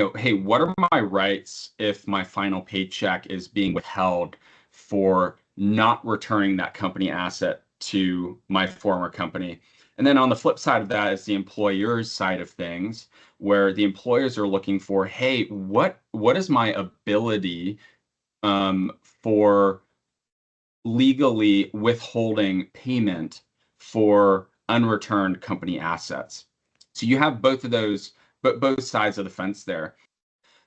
hey, what are my rights if my final paycheck is being withheld for not returning that company asset to my former company? And then on the flip side of that is the employer's side of things, where the employers are looking for, hey, what is my ability for legally withholding payment for unreturned company assets? So you have both of those, but both sides of the fence there.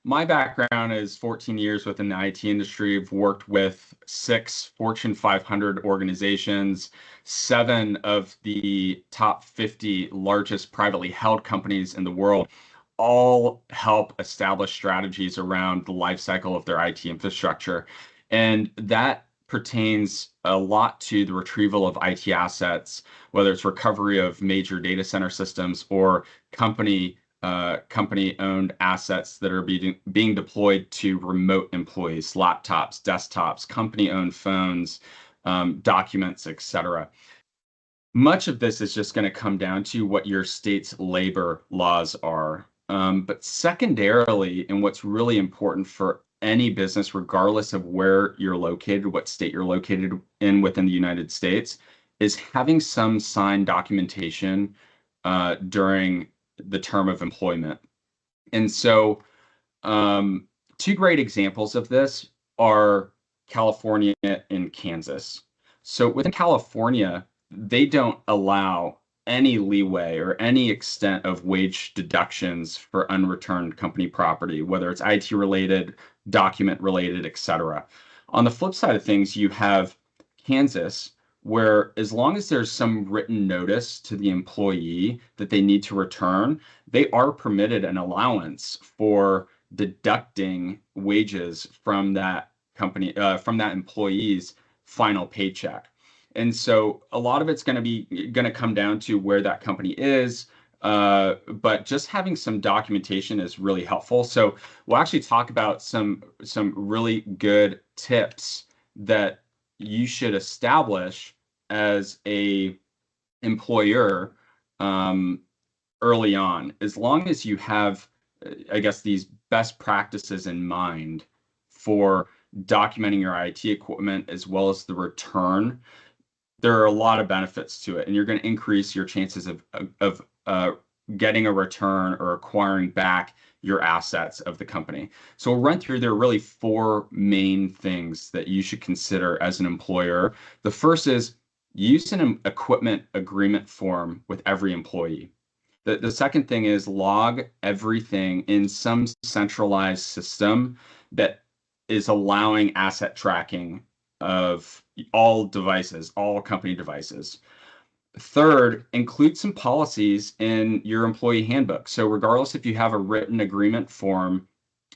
My background is 14 years within the IT industry. I've worked with 6 Fortune 500 organizations, 7 of the top 50 largest privately held companies in the world, all help establish strategies around the life cycle of their IT infrastructure. And that pertains a lot to the retrieval of IT assets, whether it's recovery of major data center systems or company-owned assets that are being deployed to remote employees, laptops, desktops, company-owned phones, documents, etc. Much of this is just going to come down to what your state's labor laws are. But secondarily, and what's really important for any business, regardless of where you're located, what state you're located in within the United States, is having some signed documentation during the term of employment. And so 2 great examples of this are California and Kansas. So within California, they don't allow any leeway or any extent of wage deductions for unreturned company property, whether it's IT related, document related, etc. On the flip side of things, you have Kansas, where as long as there's some written notice to the employee that they need to return, they are permitted an allowance for deducting wages from that company, from that employee's final paycheck. And so a lot of it's going to come down to where that company is, but just having some documentation is really helpful. So we'll actually talk about some really good tips that you should establish as a employer early on, as long as you have, I guess, these best practices in mind for documenting your IT equipment as well as the return. There are a lot of benefits to it, and you're going to increase your chances of getting a return or acquiring back your assets of the company. So we'll run through, there are really 4 main things that you should consider as an employer. The first is use an equipment agreement form with every employee. The second thing is log everything in some centralized system that is allowing asset tracking of all devices, all company devices. Third, include some policies in your employee handbook. So regardless if you have a written agreement form,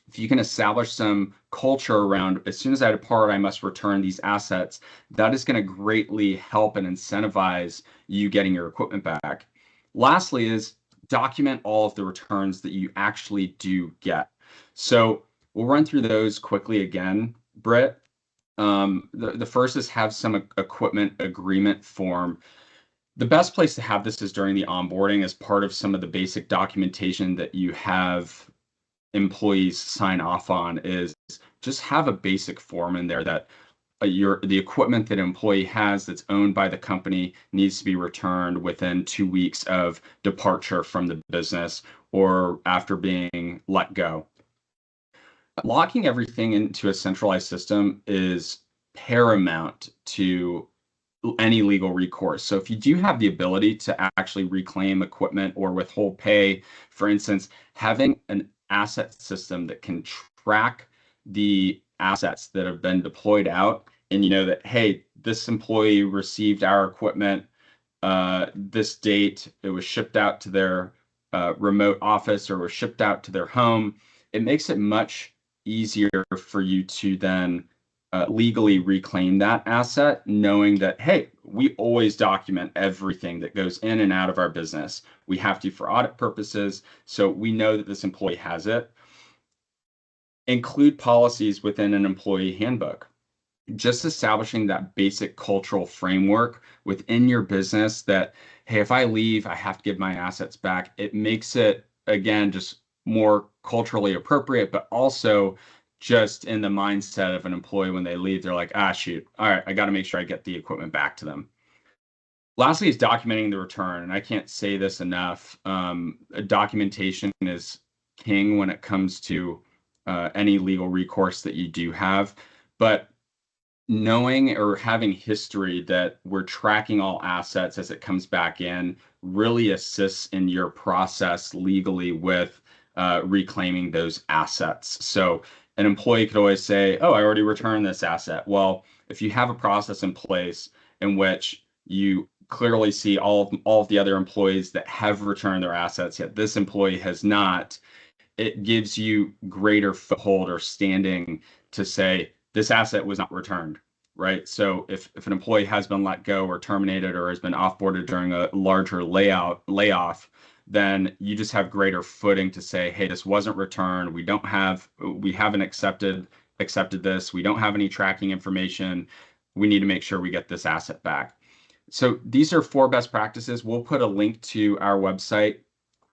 if you can establish some culture around, as soon as I depart, I must return these assets, that is going to greatly help and incentivize you getting your equipment back. Lastly is document all of the returns that you actually do get. So we'll run through those quickly again, Britt. The first is have some equipment agreement form. The best place to have this is during the onboarding as part of some of the basic documentation that you have employees sign off on. Is just have a basic form in there that the equipment that an employee has that's owned by the company needs to be returned within 2 weeks of departure from the business or after being let go. Locking everything into a centralized system is paramount to any legal recourse. So if you do have the ability to actually reclaim equipment or withhold pay, for instance, having an asset system that can track the assets that have been deployed out, and you know that, hey, this employee received our equipment this date, it was shipped out to their remote office or was shipped out to their home, it makes it much easier for you to then legally reclaim that asset, knowing that, hey, we always document everything that goes in and out of our business. We have to for audit purposes, so we know that this employee has it. Include policies within an employee handbook. Just establishing that basic cultural framework within your business that, hey, if I leave, I have to give my assets back. It makes it, again, just more culturally appropriate, but also just in the mindset of an employee when they leave, they're like, ah, shoot, all right, I got to make sure I get the equipment back to them. Lastly is documenting the return, and I can't say this enough. Documentation is king when it comes to any legal recourse that you do have, but knowing or having history that we're tracking all assets as it comes back in really assists in your process legally with reclaiming those assets. So an employee could always say, oh, I already returned this asset. Well, if you have a process in place in which you clearly see all of the other employees that have returned their assets, yet this employee has not, it gives you greater foothold or standing to say this asset was not returned, right? So if an employee has been let go or terminated or has been offboarded during a larger layoff, then you just have greater footing to say, hey, this wasn't returned. We haven't accepted this. We don't have any tracking information. We need to make sure we get this asset back. So these are 4 best practices. We'll put a link to our website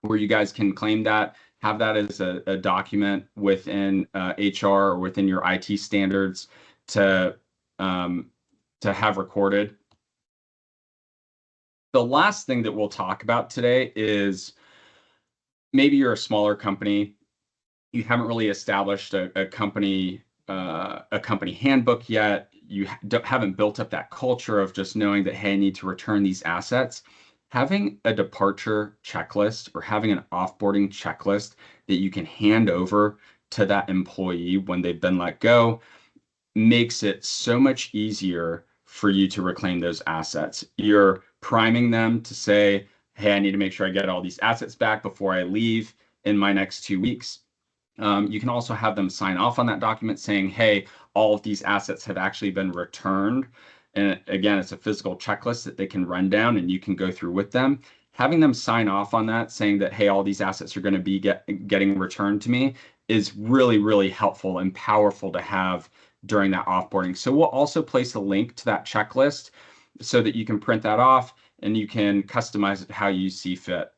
where you guys can claim that, have that as a document within HR or within your IT standards to have recorded. The last thing that we'll talk about today is maybe you're a smaller company, you haven't really established a company handbook yet. You haven't built up that culture of just knowing that, hey, I need to return these assets. Having a departure checklist or having an offboarding checklist that you can hand over to that employee when they've been let go makes it so much easier for you to reclaim those assets. You're priming them to say, hey, I need to make sure I get all these assets back before I leave in my next 2 weeks. You can also have them sign off on that document saying, hey, all of these assets have actually been returned. And again, it's a physical checklist that they can run down and you can go through with them. Having them sign off on that, saying that, hey, all these assets are going to be getting returned to me is really, really helpful and powerful to have during that offboarding. So we'll also place a link to that checklist so that you can print that off and you can customize it how you see fit.